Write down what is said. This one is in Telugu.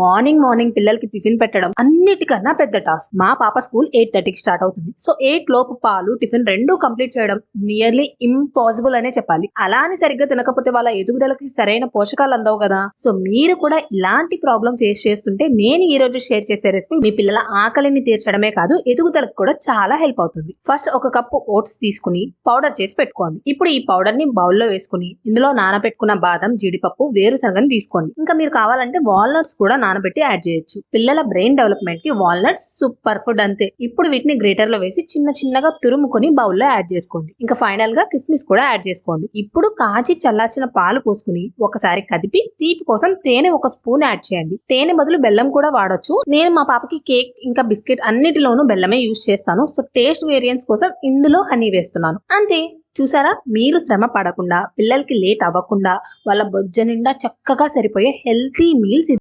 మార్నింగ్ పిల్లలకి టిఫిన్ పెట్టడం అన్నిటికన్నా పెద్ద టాస్క్. మా పాప స్కూల్ 8:30కి స్టార్ట్ అవుతుంది. సో 8 లోపు పాలు టిఫిన్ రెండు కంప్లీట్ చేయడం నియర్లీ ఇంపాసిబుల్ అనే చెప్పాలి. అలా అని సరిగ్గా తినకపోతే వాళ్ళ ఎదుగుదలకి సరైన పోషకాలు అందవు కదా. సో మీరు కూడా ఇలాంటి ప్రాబ్లం ఫేస్ చేస్తుంటే నేను ఈ రోజు షేర్ చేసే రెసిపీ మీ పిల్లల ఆకలిని తీర్చడమే కాదు, ఎదుగుదలకు కూడా చాలా హెల్ప్ అవుతుంది. ఫస్ట్ ఒక కప్పు ఓట్స్ తీసుకుని పౌడర్ చేసి పెట్టుకోండి. ఇప్పుడు ఈ పౌడర్ ని బౌల్లో వేసుకుని ఇందులో నానబెట్టుకున్న బాదం, జీడిపప్పు, వేరుశనగని తీసుకోండి. ఇంకా మీరు కావాలంటే వాల్నట్స్ కూడా నానబెట్టి యాడ్ చేయొచ్చు. పిల్లల బ్రెయిన్ డెవలప్మెంట్ కి వాల్నట్స్ సూపర్ ఫుడ్ అంతే. ఇప్పుడు వీటిని గ్రేటర్ లో వేసి చిన్నగా తురుముకొని బౌల్లో యాడ్ చేసుకోండి. ఇంకా ఫైనల్ గా కిస్మిస్ కూడా యాడ్ చేసుకోండి. ఇప్పుడు కాచి చల్లార్చిన పాలు పోసుకుని ఒకసారి కదిపి తీపి కోసం తేనె 1 స్పూన్ యాడ్ చేయండి. తేనె బదులు బెల్లం కూడా వాడొచ్చు. నేను మా పాపకి కేక్ ఇంకా బిస్కెట్ అన్నిటిలోనూ బెల్లమే యూజ్ చేస్తాను. సో టేస్ట్ వేరియంట్స్ కోసం ఇందులో హనీ వేస్తున్నాను. అంతే. చూసారా, మీరు శ్రమ పడకుండా పిల్లలకి లేట్ అవ్వకుండా వాళ్ళ బొజ్జ నిండా చక్కగా సరిపోయే హెల్తీ మీల్స్